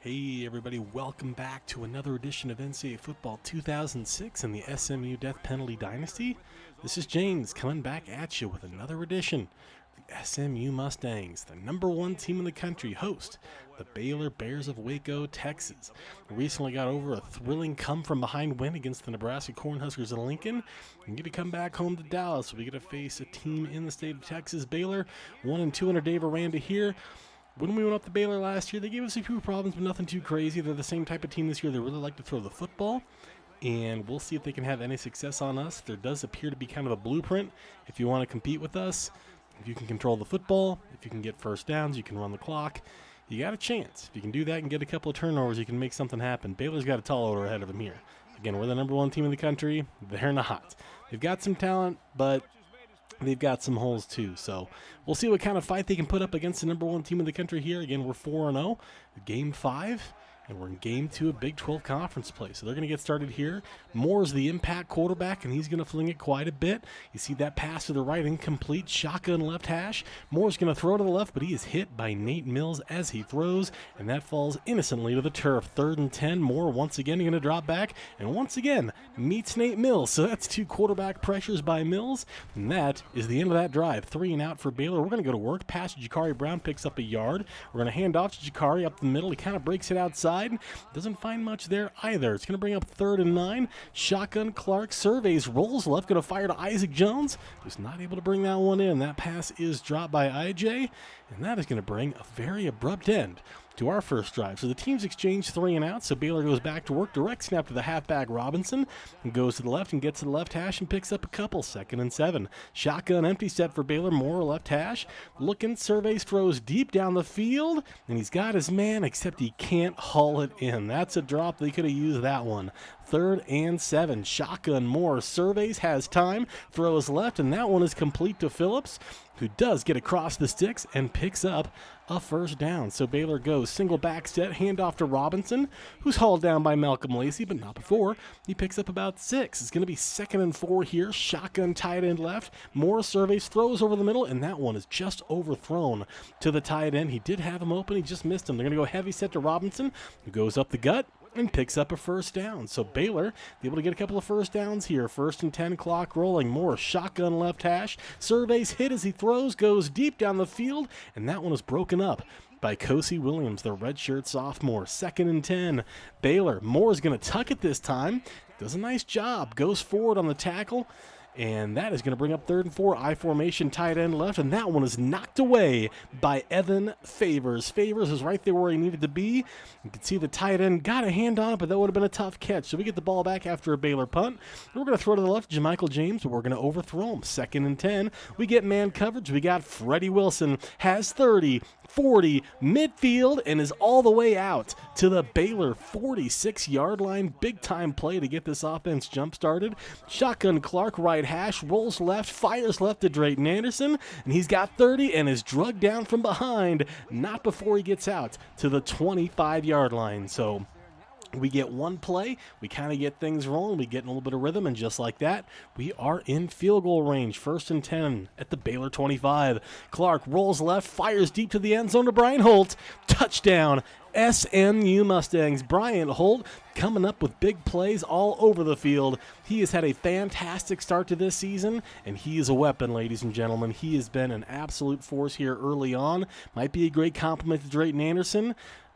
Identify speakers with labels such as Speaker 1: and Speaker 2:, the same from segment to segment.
Speaker 1: Hey everybody, welcome back to another edition of NCAA Football 2006 in the SMU Death Penalty Dynasty. This is James coming back at you with another edition. The SMU Mustangs, the number one team in the country, host the Baylor Bears of Waco, Texas. We recently got over a thrilling come-from-behind win against the Nebraska Cornhuskers in Lincoln. We get to come back home to Dallas. We get to face a team in the state of Texas, Baylor, 1-2 under Dave Aranda here. When we went up to Baylor last year, they gave us a few problems, but nothing too crazy. They're the same type of team this year. They really like to throw the football, and we'll see if they can have any success on us. There does appear to be kind of a blueprint if you want to compete with us. If you can control the football, if you can get first downs, you can run the clock, you got a chance. If you can do that and get a couple of turnovers, you can make something happen. Baylor's got a tall order ahead of them here. Again, we're the number one team in the country. They're not. They've got some talent, but they've got some holes too, so we'll see what kind of fight they can put up against the number one team in the country here. Again, we're 4-0, Game 5, and we're in Game 2 of Big 12 Conference play, so they're going to get started here. Moore's the impact quarterback, and he's going to fling it quite a bit. You see that pass to the right, incomplete, shotgun left hash. Moore's going to throw to the left, but he is hit by Nate Mills as he throws, and that falls innocently to the turf. 3rd and 10, Moore once again going to drop back, and once again meets Nate Mills, so that's 2 quarterback pressures by Mills, and that is the end of that drive. 3 and out for Baylor. We're going to go to work. Pass to Jakari Brown, picks up a yard. We're going to hand off to Jakari up the middle. He kind of breaks it outside. Doesn't find much there either. It's going to bring up 3rd and 9. Shotgun Clark surveys, rolls left, going to fire to Isaac Jones, who's not able to bring that one in. That pass is dropped by IJ, and that is going to bring a very abrupt end to our first drive. So the teams exchange 3 and out, so Baylor goes back to work. Direct snap to the halfback Robinson, and goes to the left and gets to the left hash and picks up a couple. 2nd and 7. Shotgun empty set for Baylor. Moore left hash. Looking, surveys, throws deep down the field, and he's got his man, except he can't haul it in. That's a drop. They could have used that one. 3rd and 7. Shotgun Moore surveys, has time, throws left, and that one is complete to Phillips, who does get across the sticks and picks up a first down. So Baylor goes single back set, handoff to Robinson, who's hauled down by Malcolm Lacey, but not before. He picks up about 6. It's going to be 2nd and 4 here. Shotgun tight end left. Moore surveys, throws over the middle, and that one is just overthrown to the tight end. He did have him open. He just missed him. They're going to go heavy set to Robinson, who goes up the gut and picks up a first down. So Baylor able to get a couple of first downs here. 1st and 10, clock rolling. Moore shotgun left hash. Surveys, hit as he throws, goes deep down the field, and that one is broken up by Kosi Williams, the redshirt sophomore. 2nd and 10. Baylor. Moore's going to tuck it this time. Does a nice job. Goes forward on the tackle. And that is going to bring up 3rd and 4, I formation, tight end left, and that one is knocked away by Evan Favors. Favors is right there where he needed to be. You can see the tight end got a hand on it, but that would have been a tough catch. So we get the ball back after a Baylor punt. We're going to throw to the left, Jamichael James, but we're going to overthrow him. 2nd and 10. We get man coverage. We got Freddie Wilson, has 30, 40, midfield, and is all the way out to the Baylor 46-yard line. Big-time play to get this offense jump-started. Shotgun Clark, right hash, rolls left, fires left to Drayton Anderson, and he's got 30 and is drugged down from behind, not before he gets out to the 25-yard line. So we get one play, we kind of get things rolling, we get in a little bit of rhythm, and just like that, we are in field goal range. 1st and 10 at the Baylor 25. Clark rolls left, fires deep to the end zone to Brian Holt. Touchdown, SMU Mustangs. Brian Holt coming up with big plays all over the field. He has had a fantastic start to this season, and he is a weapon, ladies and gentlemen. He has been an absolute force here early on. Might be a great compliment to Drayton Anderson.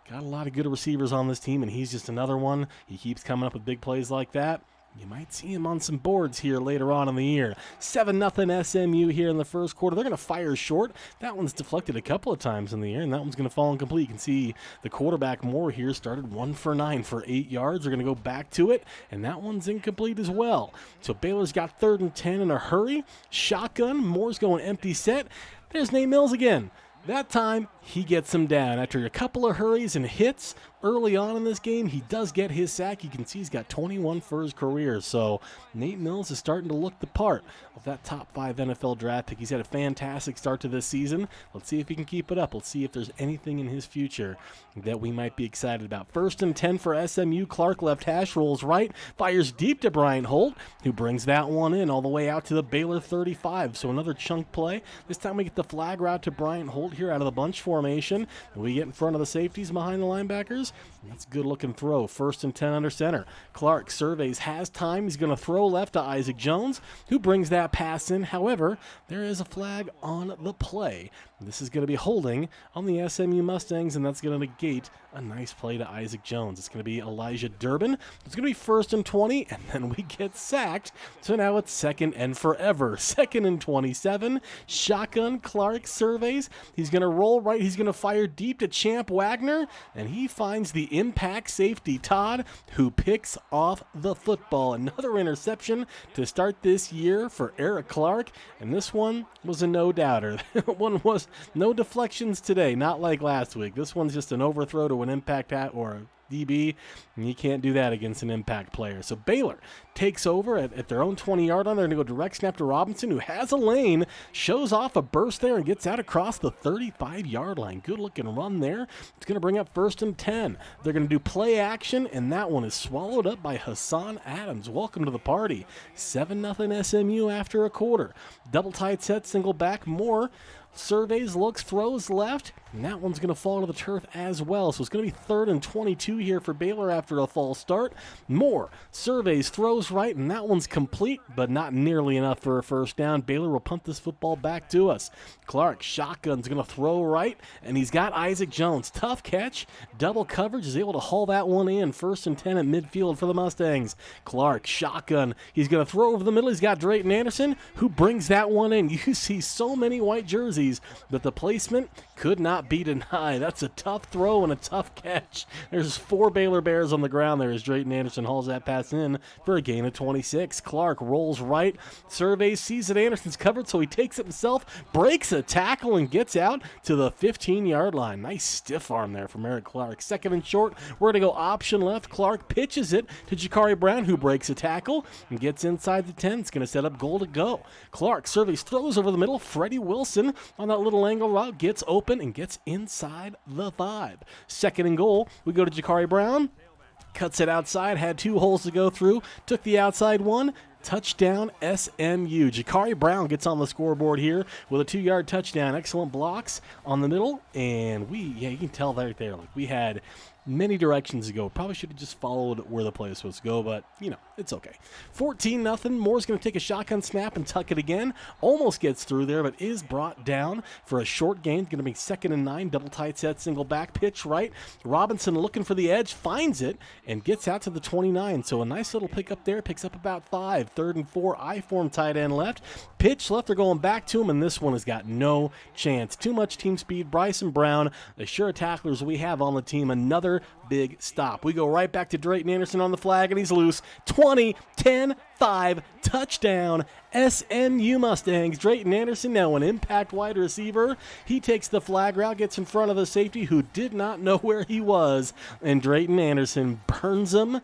Speaker 1: Got a lot of good receivers on this team, and he's just another one. He keeps coming up with big plays like that. You might see him on some boards here later on in the year. 7-0 SMU here in the first quarter. They're going to fire short. That one's deflected a couple of times in the air, and that one's going to fall incomplete. You can see the quarterback Moore here started 1 for 9 for 8 yards. They're going to go back to it, and that one's incomplete as well. So Baylor's got 3rd and 10 in a hurry. Shotgun. Moore's going empty set. There's Nate Mills again. That time, he gets him down. After a couple of hurries and hits early on in this game, he does get his sack. You can see he's got 21 for his career. So Nate Mills is starting to look the part of that top 5 NFL draft pick. He's had a fantastic start to this season. Let's see if he can keep it up. Let's see if there's anything in his future that we might be excited about. 1st and 10 for SMU. Clark left hash, rolls right, fires deep to Brian Holt, who brings that one in all the way out to the Baylor 35. So another chunk play. This time we get the flag route to Brian Holt here out of the bunch for formation. And we get in front of the safeties behind the linebackers. That's a good-looking throw. 1st and 10 under center. Clark surveys, has time. He's going to throw left to Isaac Jones, who brings that pass in. However, there is a flag on the play. This is going to be holding on the SMU Mustangs, and that's going to negate a nice play to Isaac Jones. It's going to be Elijah Durbin. It's going to be 1st and 20, and then we get sacked. So now it's 2nd and forever. 2nd and 27. Shotgun. Clark surveys. He's going to roll right. He's going to fire deep to Champ Wagner, and he finds the impact safety, Todd, who picks off the football. Another interception to start this year for Eric Clark, and this one was a no-doubter. One was no deflections today, not like last week. This one's just an overthrow to an impact or a DB, and you can't do that against an impact player. So Baylor takes over at their own 20-yard line. They're going to go direct snap to Robinson, who has a lane, shows off a burst there, and gets out across the 35-yard line. Good-looking run there. It's going to bring up 1st and 10. They're going to do play action, and that one is swallowed up by Hassan Adams. Welcome to the party. 7-0 SMU after a quarter. Double tight set, single back, Moore surveys, looks, throws left, and that one's going to fall to the turf as well. So it's going to be 3rd and 22 here for Baylor after a false start. Moore surveys, throws right, and that one's complete, but not nearly enough for a first down. Baylor will punt this football back to us. Clark, shotgun's going to throw right, and he's got Isaac Jones. Tough catch, double coverage, is able to haul that one in. 1st and 10 at midfield for the Mustangs. Clark, shotgun, he's going to throw over the middle. He's got Drayton Anderson, who brings that one in. You see so many white jerseys, but the placement could not be denied. That's a tough throw and a tough catch. There's 4 Baylor Bears on the ground there as Drayton Anderson hauls that pass in for a gain of 26. Clark rolls right, surveys, sees that Anderson's covered, so he takes it himself, breaks a tackle, and gets out to the 15-yard line. Nice stiff arm there from Eric Clark. 2nd and short, we're going to go option left. Clark pitches it to Jakari Brown, who breaks a tackle and gets inside the 10. It's going to set up goal to go. Clark surveys, throws over the middle. Freddie Wilson on that little angle route gets open and gets inside the 5. 2nd and goal, we go to Jakari Brown. Cuts it outside, had 2 holes to go through, took the outside one. Touchdown SMU. Jakari Brown gets on the scoreboard here with a 2-yard touchdown. Excellent blocks on the middle, and you can tell right there, like we had many directions to go. Probably should have just followed where the play was supposed to go, but, it's okay. 14-0. Moore's going to take a shotgun snap and tuck it again. Almost gets through there, but is brought down for a short gain. Going to be 2nd and 9. Double tight set, single back, pitch right. Robinson looking for the edge, finds it, and gets out to the 29. So a nice little pick up there. Picks up about 5. 3rd and 4. I-form tight end left. Pitch left. They're going back to him, and this one has got no chance. Too much team speed. Bryson Brown, the sure tacklers we have on the team. Another big stop. We go right back to Drayton Anderson on the flag, and he's loose. 20, 10, 5, touchdown, SMU Mustangs. Drayton Anderson, now an impact wide receiver. He takes the flag route, gets in front of the safety who did not know where he was, and Drayton Anderson burns him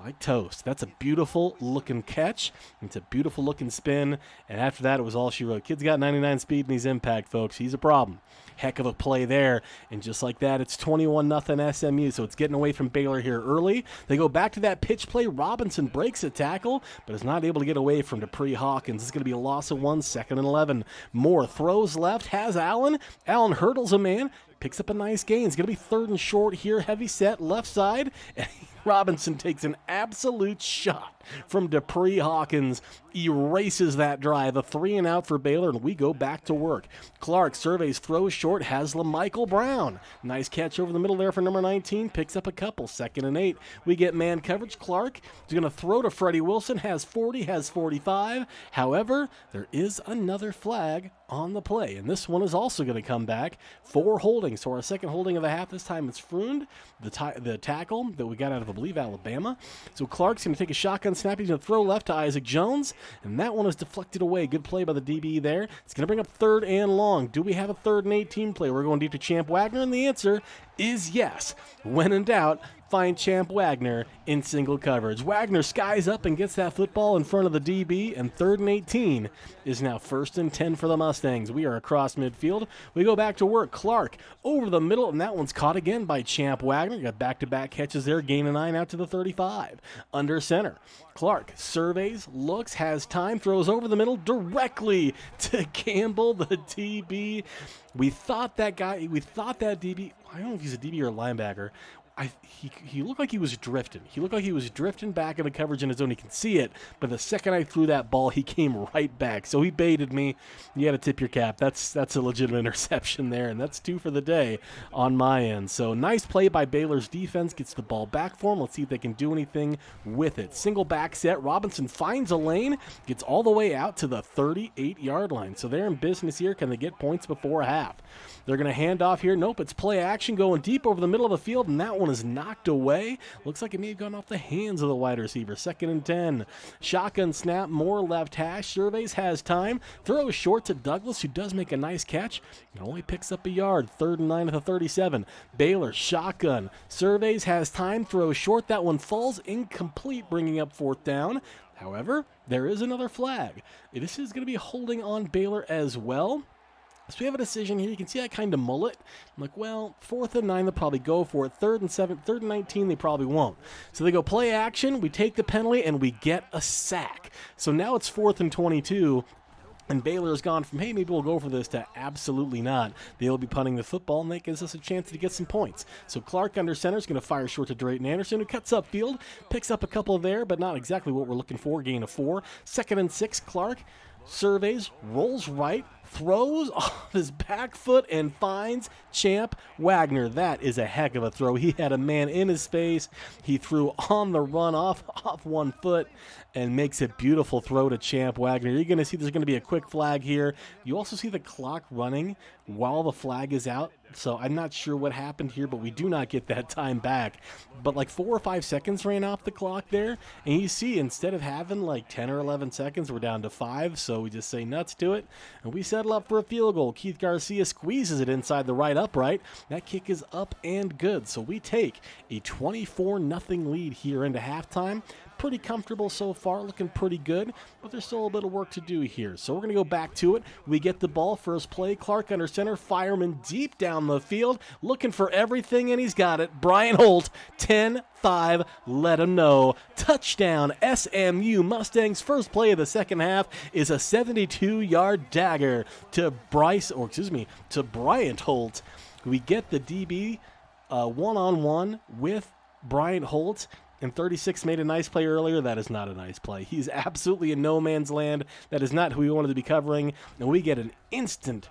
Speaker 1: like toast. That's a beautiful looking catch. It's a beautiful looking spin, and after that, it was all she wrote. Kid's got 99 speed, and he's impact, folks. He's a problem. Heck of a play there, and just like that, it's 21-0 SMU, so it's getting away from Baylor here early. They go back to that pitch play. Robinson breaks a tackle, but is not able to get away from Dupree Hawkins. It's going to be a loss of 1, 2nd and 11. Moore throws left, has Allen. Allen hurdles a man, picks up a nice gain. It's going to be 3rd and short here, heavy set, left side, and Robinson takes an absolute shot from Dupree Hawkins, erases that drive. A 3 and out for Baylor, and we go back to work. Clark surveys, throws short, has LaMichael Brown. Nice catch over the middle there for number 19, picks up a couple. 2nd and 8. We get man coverage. Clark is going to throw to Freddie Wilson, has 40, has 45. However, there is another flag on the play, and this one is also going to come back for holding. So our second holding of the half, this time it's Freund, the tackle that we got out of, I believe, Alabama. So Clark's going to take a shotgun snap. He's going to throw left to Isaac Jones, and that one is deflected away. Good play by the DB there. It's going to bring up 3rd and long. Do we have a 3rd and 18 play? We're going deep to Champ Wagner, and the answer is yes. When in doubt, find Champ Wagner in single coverage. Wagner skies up and gets that football in front of the DB, and 3rd and 18 is now 1st and 10 for the Mustangs. We are across midfield. We go back to work. Clark over the middle, and that one's caught again by Champ Wagner. Got back-to-back catches there, gain of 9 out to the 35. Under center. Clark surveys, looks, has time, throws over the middle directly to Campbell, the DB. We thought that DB, I don't know if he's a DB or a linebacker. He looked like he was drifting. He looked like he was drifting back in the coverage in his zone. He can see it, but the second I threw that ball, he came right back. So he baited me. You got to tip your cap. That's a legitimate interception there, and that's 2 for the day on my end. So nice play by Baylor's defense. Gets the ball back for him. Let's see if they can do anything with it. Single back set. Robinson finds a lane, gets all the way out to the 38-yard line. So they're in business here. Can they get points before half? They're going to hand off here. Nope, it's play action going deep over the middle of the field, and that one is knocked away. Looks like it may have gone off the hands of the wide receiver. 2nd and 10. Shotgun snap, more left hash. Surveys, has time. Throws short to Douglas, who does make a nice catch. It only picks up a yard. 3rd and 9 at the 37. Baylor, shotgun. Surveys, has time. Throws short. That one falls incomplete, bringing up 4th down. However, there is another flag. This is going to be holding on Baylor as well. So we have a decision here. You can see I kind of mull it. I'm like, well, 4th and 9, they'll probably go for it. 3rd and 7, 3rd and 19, they probably won't. So they go play action. We take the penalty, and we get a sack. So now it's 4th and 22. And Baylor's gone from, hey, maybe we'll go for this, to absolutely not. They'll be punting the football, and that gives us a chance to get some points. So Clark under center is going to fire short to Drayton Anderson, who cuts upfield, picks up a couple there, but not exactly what we're looking for. Gain of 4. 2nd and 6, Clark surveys, rolls right, throws off his back foot, and finds Champ Wagner. That is a heck of a throw. He had a man in his face. He threw on the run off 1 foot and makes a beautiful throw to Champ Wagner. You're going to see there's going to be a quick flag here. You also see the clock running while the flag is out. So I'm not sure what happened here, but we do not get that time back. But like 4 or 5 seconds ran off the clock there. And you see, instead of having like 10 or 11 seconds, we're down to 5. So we just say nuts to it. And we settle up for a field goal. Keith Garcia squeezes it inside the right upright. That kick is up and good. So we take a 24-0 lead here into halftime. Pretty comfortable so far, looking pretty good, but there's still a bit of work to do here. So we're going to go back to it. We get the ball, first play. Clark under center, fireman deep down the field, looking for everything, and he's got it. Brian Holt, 10-5, let him know. Touchdown, SMU Mustangs. First play of the second half is a 72-yard dagger to Bryant Holt. We get the DB one-on-one with Bryant Holt. And 36 made a nice play earlier. That is not a nice play. He's absolutely in no man's land. That is not who we wanted to be covering. And we get an instant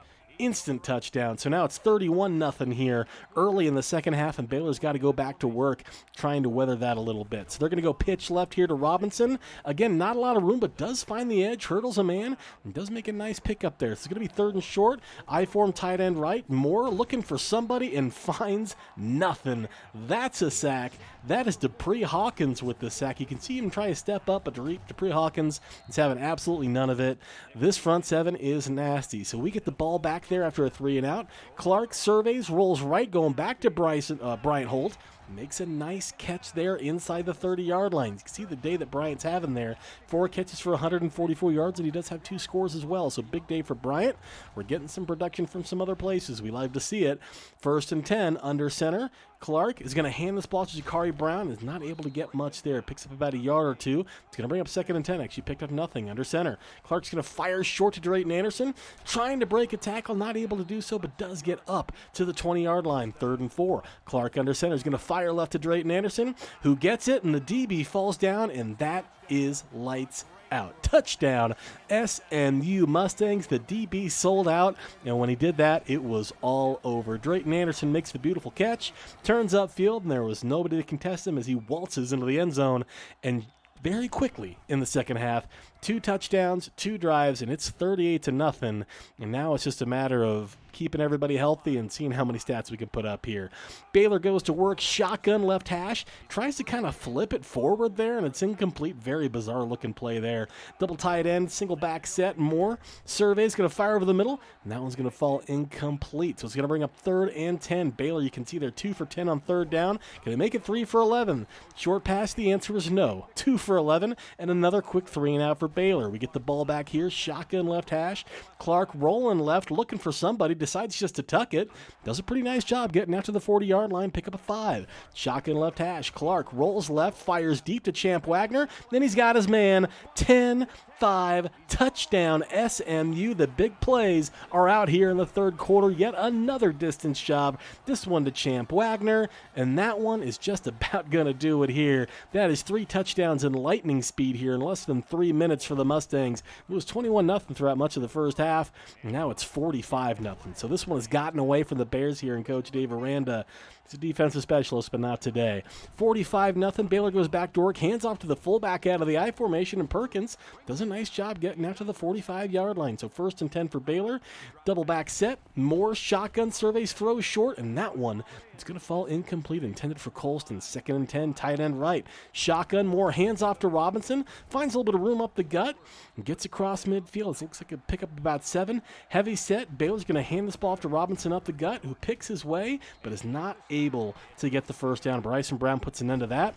Speaker 1: touchdown. So now it's 31-0 here early in the second half, and Baylor's got to go back to work trying to weather that a little bit. So they're going to go pitch left here to Robinson. Again, not a lot of room, but does find the edge, hurdles a man, and does make a nice pickup there. So it's going to be 3rd and short. I-form tight end right. Moore looking for somebody and finds nothing. That's a sack. That is Dupree Hawkins with the sack. You can see him try to step up, but Dupree Hawkins is having absolutely none of it. This front seven is nasty. So we get the ball back there after a 3-and-out. Clark surveys, rolls right, going back to Bryant Holt. Makes a nice catch there inside the 30-yard line. You can see the day that Bryant's having there. 4 catches for 144 yards, and he does have 2 scores as well. So big day for Bryant. We're getting some production from some other places. We like to see it. 1st and 10 under center. Clark is going to hand this ball to Jakari Brown. Is not able to get much there. Picks up about a yard or 2. It's going to bring up 2nd and 10. Actually picked up nothing under center. Clark's going to fire short to Drayton Anderson. Trying to break a tackle. Not able to do so, but does get up to the 20-yard line. 3rd and 4. Clark under center is going to fire left to Drayton Anderson, who gets it, and the DB falls down, and that is lights out. Touchdown, SMU Mustangs. The DB sold out, and when he did that, it was all over. Drayton Anderson makes the beautiful catch, turns upfield, and there was nobody to contest him as he waltzes into the end zone, and very quickly in the second half, 2 touchdowns, 2 drives, and it's 38-0. And now it's just a matter of keeping everybody healthy and seeing how many stats we can put up here. Baylor goes to work, shotgun left hash, tries to kind of flip it forward there, and it's incomplete. Very bizarre looking play there. Double tight end, single back set, more. Survey's going to fire over the middle, and that one's going to fall incomplete. So it's going to bring up 3rd and 10. Baylor, you can see they're 2 for 10 on 3rd down. Can they make it 3 for 11? Short pass, the answer is no. 2 for 11, and another quick 3 and out for Baylor. We get the ball back here, shotgun left hash. Clark rolling left, looking for somebody, decides just to tuck it. Does a pretty nice job getting out to the 40-yard line, pick up a 5. Shotgun left hash. Clark rolls left, fires deep to Champ Wagner. Then he's got his man. 10-5, touchdown SMU. The big plays are out here in the 3rd quarter. Yet another distance job. This one to Champ Wagner, and that one is just about going to do it here. That is 3 touchdowns in lightning speed here in less than 3 minutes for the Mustangs. It was 21-0 throughout much of the first half, and now it's 45-0. So this one has gotten away from the Bears here and Coach Dave Aranda. He's a defensive specialist, but not today. 45-0. Baylor goes back to work, hands off to the fullback out of the I formation, and Perkins does a nice job getting out to the 45-yard line. So 1st and 10 for Baylor. Double back set. More shotgun surveys, throws short, and that one is going to fall incomplete, intended for Colston. 2nd and 10, tight end right. Shotgun, more hands off to Robinson. Finds a little bit of room up the gut and gets across midfield. It looks like a pickup about 7. Heavy set. Baylor's going to hand this ball off to Robinson up the gut, who picks his way, but is not able to get the first down. Bryson Brown puts an end to that.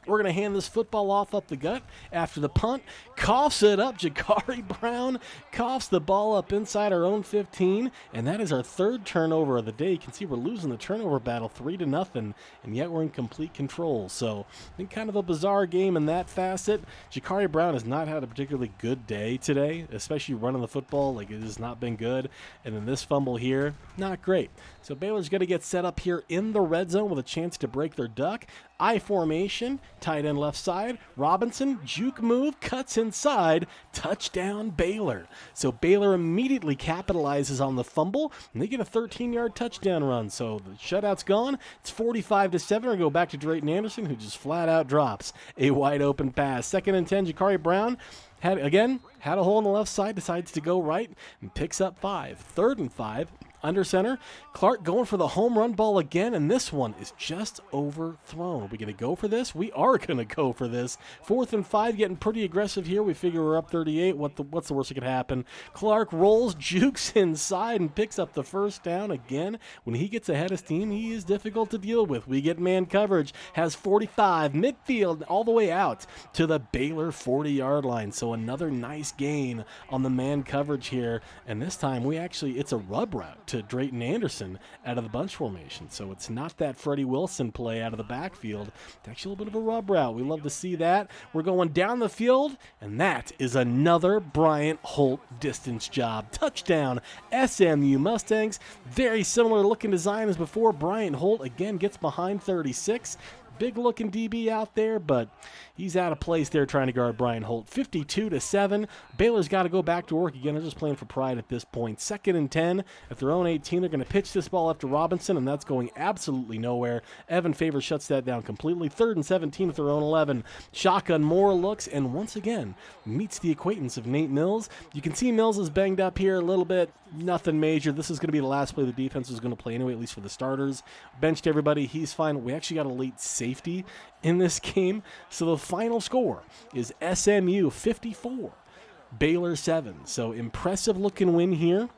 Speaker 1: We're going to hand this football off up the gut after the punt. Coughs it up. Jakari Brown coughs the ball up inside our own 15, and that is our 3rd turnover of the day. You can see we're losing the turnover battle 3-0, and yet we're in complete control. So I think kind of a bizarre game in that facet. Jakari Brown has not had a particularly good day today, especially running the football. Like, it has not been good. And then this fumble here, not great. So Baylor's going to get set up here in the red zone with a chance to break their duck. I formation, tight end left side. Robinson, juke move, cuts inside. Touchdown Baylor. So Baylor immediately capitalizes on the fumble, and they get a 13-yard touchdown run. So the shutout's gone. It's 45-7. We'll go back to Drayton Anderson, who just flat out drops a wide open pass. 2nd and 10, Jakari Brown had a hole on the left side, decides to go right, and picks up 5. 3rd and 5. Under center, Clark going for the home run ball again, and this one is just overthrown. Are we going to go for this? We are going to go for this. 4th and 5, getting pretty aggressive here. We figure we're up 38. What's the worst that could happen? Clark rolls, jukes inside, and picks up the first down again. When he gets ahead of steam, he is difficult to deal with. We get man coverage, has 45, midfield, all the way out to the Baylor 40-yard line. So another nice gain on the man coverage here, and this time it's a rub route to Drayton Anderson out of the bunch formation. So it's not that Freddie Wilson play out of the backfield. It's actually a little bit of a rub route. We love to see that. We're going down the field, and that is another Bryant Holt distance job. Touchdown, SMU Mustangs. Very similar looking design as before. Bryant Holt again gets behind 36. Big looking DB out there, but he's out of place there trying to guard Bryant Holt. 52-7. Baylor's got to go back to work again. They're just playing for pride at this point. 2nd and 10 at their own 18. They're going to pitch this ball up to Robinson, and that's going absolutely nowhere. Evan Favors shuts that down completely. 3rd and 17 at their own 11. Shotgun Moore looks, and once again meets the acquaintance of Nate Mills. You can see Mills is banged up here a little bit. Nothing major. This is going to be the last play the defense is going to play anyway, at least for the starters. Benched everybody. He's fine. We actually got a late safety in this game. So the final score is SMU 54, Baylor 7. So impressive looking win here.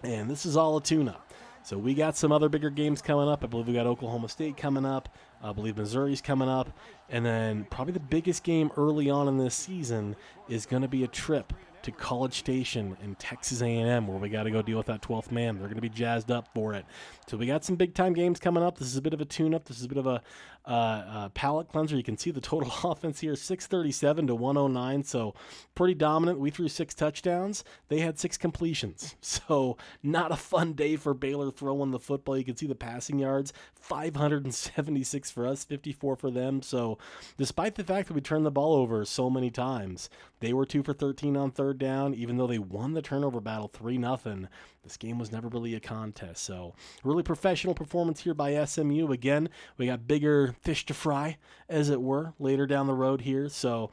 Speaker 1: And this is all a tune-up. So we got some other bigger games coming up. I believe we got Oklahoma State coming up. I believe Missouri's coming up. And then probably the biggest game early on in this season is going to be a trip to College Station in Texas A&M, where we got to go deal with that 12th man. They're going to be jazzed up for it. So we got some big-time games coming up. This is a bit of a tune-up. This is a bit of a palate cleanser. You can see the total offense here, 637 to 109, so pretty dominant. We threw 6 touchdowns. They had 6 completions, so not a fun day for Baylor throwing the football. You can see the passing yards, 576 for us, 54 for them. So despite the fact that we turned the ball over so many times, they were 2 for 13 on 3rd down, even though they won the turnover battle 3-0. This game was never really a contest. So really professional performance here by SMU. Again, we got bigger fish to fry, as it were, later down the road here. So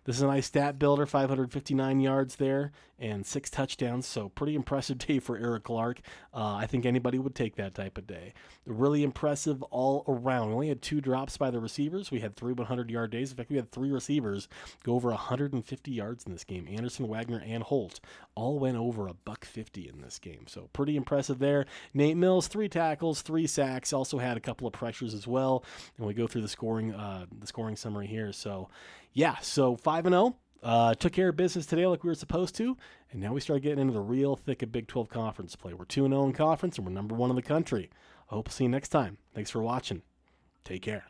Speaker 1: This is a nice stat builder, 559 yards there and 6 touchdowns, so pretty impressive day for Eric Clark. I think anybody would take that type of day. Really impressive all around. We only had 2 drops by the receivers. We had 3 100-yard days. In fact, we had 3 receivers go over 150 yards in this game. Anderson, Wagner, and Holt all went over $150 in this game, so pretty impressive there. Nate Mills, 3 tackles, 3 sacks, also had a couple of pressures as well. And we go through the scoring summary here. So, yeah, so 5-0. Took care of business today like we were supposed to, and now we start getting into the real thick of Big 12 conference play. We're 2-0 in conference, and we're number 1 in the country. I hope to see you next time. Thanks for watching. Take care.